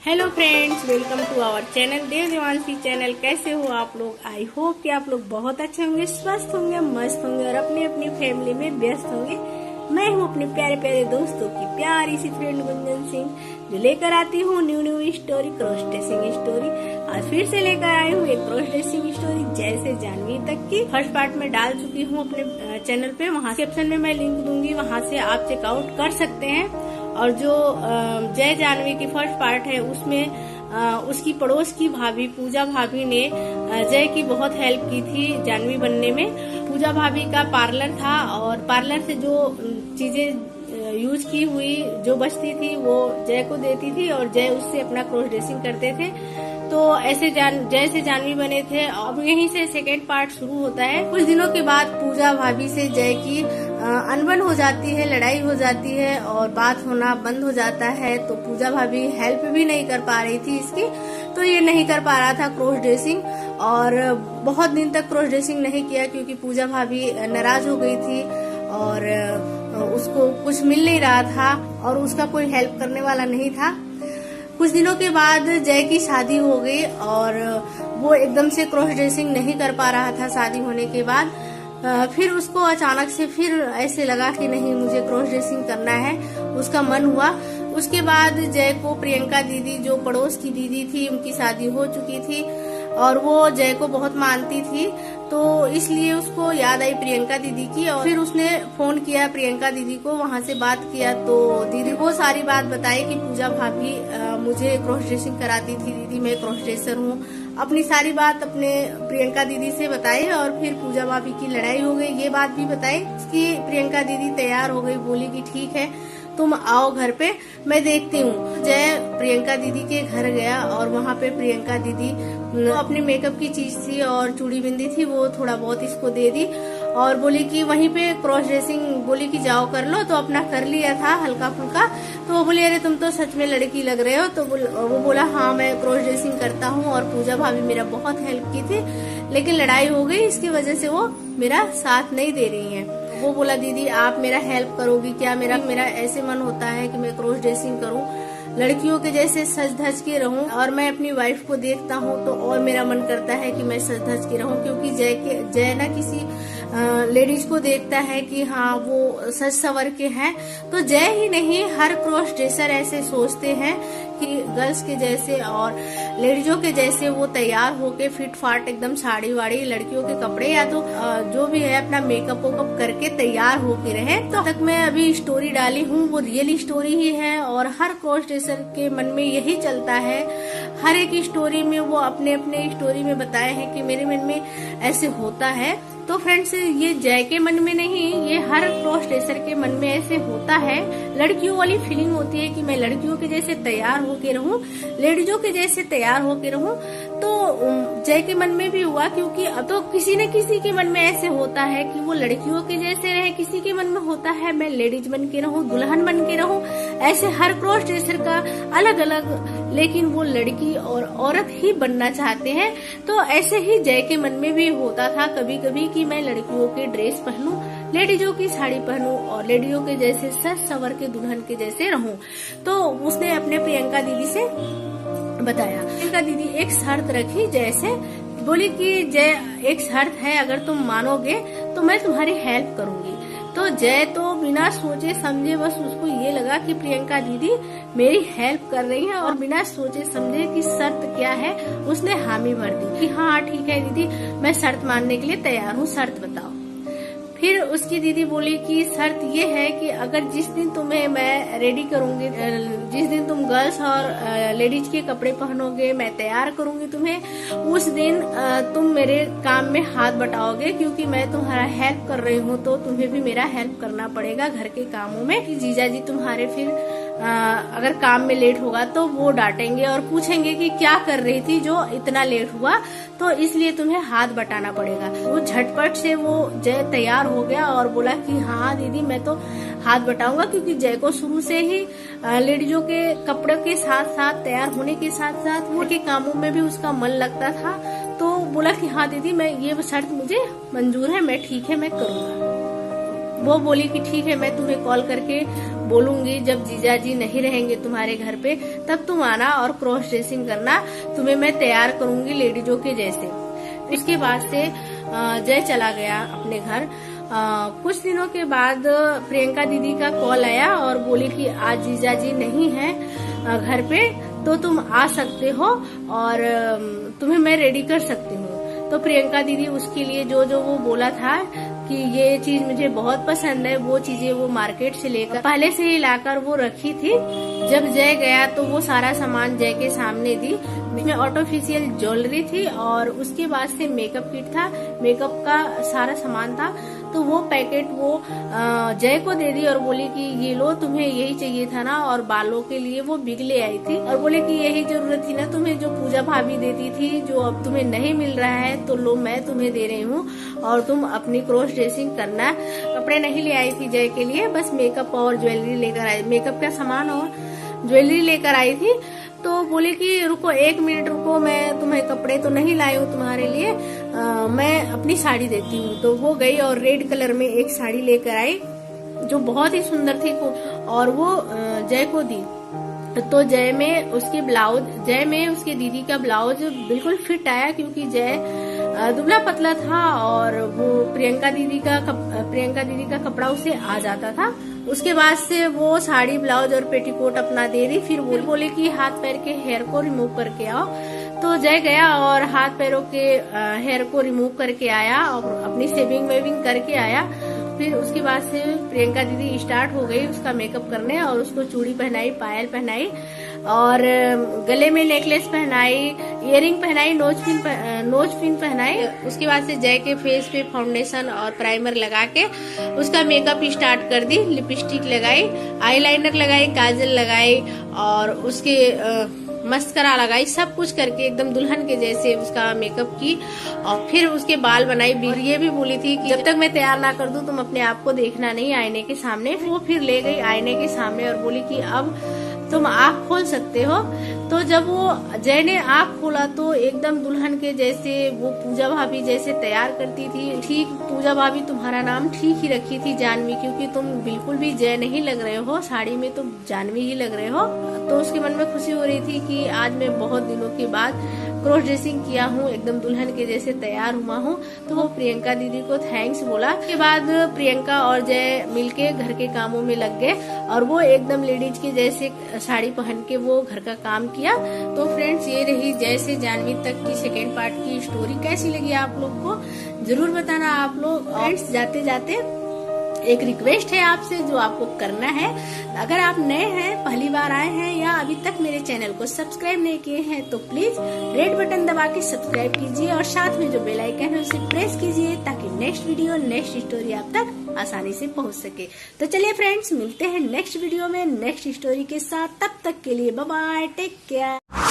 Hello friends, welcome to our channel Dev Devanshi channel. कैसे हो आप लोग? आई होप कि आप लोग बहुत अच्छे होंगे, स्वस्थ होंगे, मस्त होंगे और अपनी अपनी फैमिली में व्यस्त होंगे। मैं हूँ अपने प्यारे प्यारे दोस्तों की प्यारी सी फ्रेंड गुंजन सिंह, जो लेकर आती हूँ new story, cross dressing story. आज फिर से लेकर आई हूँ एक क्रॉस ड्रेसिंग स्टोरी जैसे जानवी तक की। फर्स्ट पार्ट में डाल चुकी हूँ अपने चैनल पे, वहाँ डिस्क्रिप्शन में मैं लिंक दूंगी, वहाँ से आप चेकआउट कर सकते हैं। और जो जय जानवी की फर्स्ट पार्ट है उसमें उसकी पड़ोस की भाभी पूजा भाभी ने जय की बहुत हेल्प की थी जानवी बनने में। पूजा भाभी का पार्लर था और पार्लर से जो चीजें यूज की हुई जो बचती थी वो जय को देती थी और जय उससे अपना क्रॉस ड्रेसिंग करते थे। तो ऐसे जय से जानवी बने थे। अब यहीं से सेकेंड पार्ट शुरू होता है। कुछ दिनों के बाद पूजा भाभी से जय की अनबन हो जाती है, लड़ाई हो जाती है और बात होना बंद हो जाता है। तो पूजा भाभी हेल्प भी नहीं कर पा रही थी इसकी, तो ये नहीं कर पा रहा था क्रॉस ड्रेसिंग और बहुत दिन तक क्रॉस ड्रेसिंग नहीं किया क्योंकि पूजा भाभी नाराज हो गई थी और उसको कुछ मिल नहीं रहा था और उसका कोई हेल्प करने वाला नहीं था। कुछ दिनों के बाद जय की शादी हो गई और वो एकदम से क्रॉस ड्रेसिंग नहीं कर पा रहा था। शादी होने के बाद फिर उसको अचानक से फिर ऐसे लगा कि नहीं, मुझे क्रॉस ड्रेसिंग करना है, उसका मन हुआ। उसके बाद जय को प्रियंका दीदी, जो पड़ोस की दीदी थी, उनकी शादी हो चुकी थी और वो जय को बहुत मानती थी, तो इसलिए उसको याद आई प्रियंका दीदी की और फिर उसने फोन किया प्रियंका दीदी को, वहां से बात किया तो दीदी को सारी बात बताई कि पूजा भाभी मुझे क्रॉस ड्रेसिंग कराती थी, दीदी मैं क्रॉस ड्रेसर हूँ। अपनी सारी बात अपने प्रियंका दीदी से बताई और फिर पूजा भाभी की लड़ाई हो गई, ये बात भी बताई कि प्रियंका दीदी तैयार हो गई, बोली कि ठीक है तुम आओ घर पे, मैं देखती हूँ। जय प्रियंका दीदी के घर गया और वहाँ पे प्रियंका दीदी अपने मेकअप की चीज थी और चूड़ी बिंदी थी, वो थोड़ा बहुत इसको दे दी और बोली कि वहीं पे क्रॉस ड्रेसिंग, बोली कि जाओ कर लो। तो अपना कर लिया था हल्का फुल्का। तो वो बोली अरे तुम तो सच में लड़की लग रहे हो। तो वो बोला हाँ मैं क्रॉस ड्रेसिंग करता हूँ और पूजा भाभी मेरा बहुत हेल्प की थी, लेकिन लड़ाई हो गई, इसकी वजह से वो मेरा साथ नहीं दे रही है। वो बोला दीदी आप मेरा हेल्प करोगी क्या? मेरा ऐसे मन होता है कि मैं क्रॉस ड्रेसिंग करूं, लड़कियों के जैसे सज धज के रहूं और मैं अपनी वाइफ को देखता हूं तो और मेरा मन करता है कि मैं सज धज के रहूं, क्योंकि जय ना किसी लेडीज को देखता है कि हाँ वो सज सवर के हैं। तो जय ही नहीं, हर क्रॉस ड्रेसर ऐसे सोचते हैं कि गर्ल्स के जैसे और लेडीजों के जैसे वो तैयार होके फिट फाट एकदम साड़ी वाड़ी लड़कियों के कपड़े या तो जो भी है अपना मेकअप वेकअप करके तैयार होके रहे। तो तक मैं अभी स्टोरी डाली हूँ वो रियल स्टोरी ही है और हर क्रॉस ड्रेसर के मन में यही चलता है। हर एक स्टोरी में वो अपने अपने स्टोरी में बताए हैं कि मेरे मन में ऐसे होता है। तो फ्रेंड्स, ये जय के मन में नहीं, ये हर क्रॉस ड्रेसर के मन में ऐसे होता है। लड़कियों वाली फीलिंग होती है कि मैं लड़कियों के जैसे तैयार होके रहूं, लेडीजों के जैसे तैयार होके रहूं। तो जय के मन में भी हुआ, क्योंकि अब तो किसी न किसी के मन में ऐसे होता है कि वो लड़कियों के जैसे रहे, किसी के मन में होता है मैं लेडीज बन के रहूं, दुल्हन बन के रहूं। ऐसे हर क्रॉस ड्रेसर का अलग अलग, लेकिन वो लड़की और औरत ही बनना चाहते हैं। तो ऐसे ही जय के मन में भी होता था कभी कभी कि मैं लड़कियों के ड्रेस पहनूं, लेडीजों की साड़ी पहनूं और लेडीजों के जैसे सज सवर के दुल्हन के जैसे रहूं। तो उसने अपने प्रियंका दीदी से बताया। प्रियंका दीदी एक शर्त रखी जय से, बोली कि जय एक शर्त है, अगर तुम मानोगे तो मैं तुम्हारी हेल्प करूंगी। तो जय तो बिना सोचे समझे, बस उसको ये लगा कि प्रियंका दीदी मेरी हेल्प कर रही है और बिना सोचे समझे कि शर्त क्या है उसने हामी भर दी कि हाँ ठीक है दीदी मैं शर्त मानने के लिए तैयार हूँ, शर्त बताओ। फिर उसकी दीदी बोली कि शर्त ये है कि अगर जिस दिन तुम्हें मैं रेडी करूंगी, जिस दिन तुम गर्ल्स और लेडीज के कपड़े पहनोगे, मैं तैयार करूंगी तुम्हें, उस दिन तुम मेरे काम में हाथ बटाओगे, क्योंकि मैं तुम्हारा हेल्प कर रही हूँ तो तुम्हें भी मेरा हेल्प करना पड़ेगा घर के कामों में। कि जीजा जी तुम्हारे फिर अगर काम में लेट होगा तो वो डांटेंगे और पूछेंगे कि क्या कर रही थी जो इतना लेट हुआ, तो इसलिए तुम्हें हाथ बटाना पड़ेगा। वो झटपट से वो जय तैयार हो गया और बोला कि हाँ दीदी मैं तो हाथ बटाऊंगा, क्योंकि जय को शुरू से ही लेडीजों के कपड़ों के साथ साथ तैयार होने के साथ साथ वो के कामों में भी उसका मन लगता था। तो बोला कि हाँ दीदी मैं ये शर्त मुझे मंजूर है, मैं ठीक है मैं करूंगा। वो बोली कि ठीक है मैं तुम्हें कॉल करके बोलूंगी जब जीजा जी नहीं रहेंगे तुम्हारे घर पे, तब तुम आना और क्रॉस ड्रेसिंग करना, तुम्हें मैं तैयार करूंगी लेडीजों के जैसे। इसके बाद से जय चला गया अपने घर। कुछ दिनों के बाद प्रियंका दीदी का कॉल आया और बोली कि आज जीजा जी नहीं है घर पे, तो तुम आ सकते हो और तुम्हें मैं रेडी कर सकती हूँ। तो प्रियंका दीदी उसके लिए जो जो वो बोला था कि ये चीज मुझे बहुत पसंद है, वो चीजें वो मार्केट से लेकर पहले से ही लाकर वो रखी थी। जब जय गया तो वो सारा सामान जय के सामने दी। इसमें आर्टिफिशियल ज्वेलरी थी और उसके बाद से मेकअप किट था, मेकअप का सारा सामान था। तो वो पैकेट वो जय को दे दी और बोली कि ये लो, तुम्हें यही चाहिए था ना। और बालों के लिए वो बिग ले आई थी और बोले कि यही जरूरत थी ना तुम्हें, जो पूजा भाभी देती थी, जो अब तुम्हें नहीं मिल रहा है तो लो मैं तुम्हें दे रही हूँ और तुम अपनी क्रॉस ड्रेसिंग करना। कपड़े नहीं ले आई थी जय के लिए, बस मेकअप और ज्वेलरी लेकर आई, मेकअप का सामान और ज्वेलरी लेकर आई थी। तो बोले कि रुको 1 मिनट रुको, मैं तुम्हें कपड़े तो नहीं लाई हूँ तुम्हारे लिए, मैं अपनी साड़ी देती हूँ। तो वो गई और रेड कलर में एक साड़ी लेकर आई जो बहुत ही सुंदर थी और वो जय को दी। तो जय में उसके दीदी का ब्लाउज बिल्कुल फिट आया, क्योंकि जय दुबला पतला था और वो प्रियंका दीदी का कपड़ा उसे आ जाता था। उसके बाद से वो साड़ी, ब्लाउज और पेटीकोट अपना दे दी। फिर वो बोले कि हाथ पैर के हेयर को रिमूव करके आओ। तो जय गया और हाथ पैरों के हेयर को रिमूव करके आया और अपनी सेविंग वेविंग करके आया। फिर उसके बाद से प्रियंका दीदी स्टार्ट हो गई उसका मेकअप करने और उसको चूड़ी पहनाई, पायल पहनाई और गले में नेकलेस पहनाई, इयरिंग पहनाई, नोज पिन पहनाई। उसके बाद से जय के फेस पे फाउंडेशन और प्राइमर लगा के उसका मेकअप स्टार्ट कर दी। लिपस्टिक लगाई, आईलाइनर लगाई, काजल लगाई और उसके मस्करा लगाई, सब कुछ करके एकदम दुल्हन के जैसे उसका मेकअप की। और फिर उसके बाल बनाई। और ये भी बोली थी कि जब तक मैं तैयार ना कर दूं तुम अपने आप को देखना नहीं आईने के सामने। वो फिर ले गई आईने के सामने और बोली कि अब तुम आँख खोल सकते हो। तो जब वो जय ने आँख खोला तो एकदम दुल्हन के जैसे, वो पूजा भाभी जैसे तैयार करती थी। ठीक पूजा भाभी तुम्हारा नाम ठीक ही रखी थी, जानवी, क्योंकि तुम बिल्कुल भी जय नहीं लग रहे हो, साड़ी में तुम जानवी ही लग रहे हो। तो उसके मन में खुशी हो रही थी कि आज मैं बहुत दिनों के बाद क्रॉस ड्रेसिंग किया हूँ, एकदम दुल्हन के जैसे तैयार हुआ हूँ। तो वो प्रियंका दीदी को थैंक्स बोला। उसके बाद प्रियंका और जय मिलके घर के कामों में लग गए और वो एकदम लेडीज के जैसे साड़ी पहन के वो घर का काम किया। तो फ्रेंड्स, ये रही जय से जानवी तक की सेकेंड पार्ट की स्टोरी। कैसी लगी आप लोग को जरूर बताना आप लोग। फ्रेंड्स, जाते जाते एक रिक्वेस्ट है आपसे जो आपको करना है। अगर आप नए हैं, पहली बार आए हैं या अभी तक मेरे चैनल को सब्सक्राइब नहीं किए हैं तो प्लीज रेड बटन दबा के सब्सक्राइब कीजिए और साथ में जो बेल आइकन है उसे प्रेस कीजिए ताकि नेक्स्ट वीडियो, नेक्स्ट स्टोरी आप तक आसानी से पहुंच सके। तो चलिए फ्रेंड्स, मिलते हैं नेक्स्ट वीडियो में नेक्स्ट स्टोरी के साथ। तब तक के लिए बाय बाय, टेक केयर।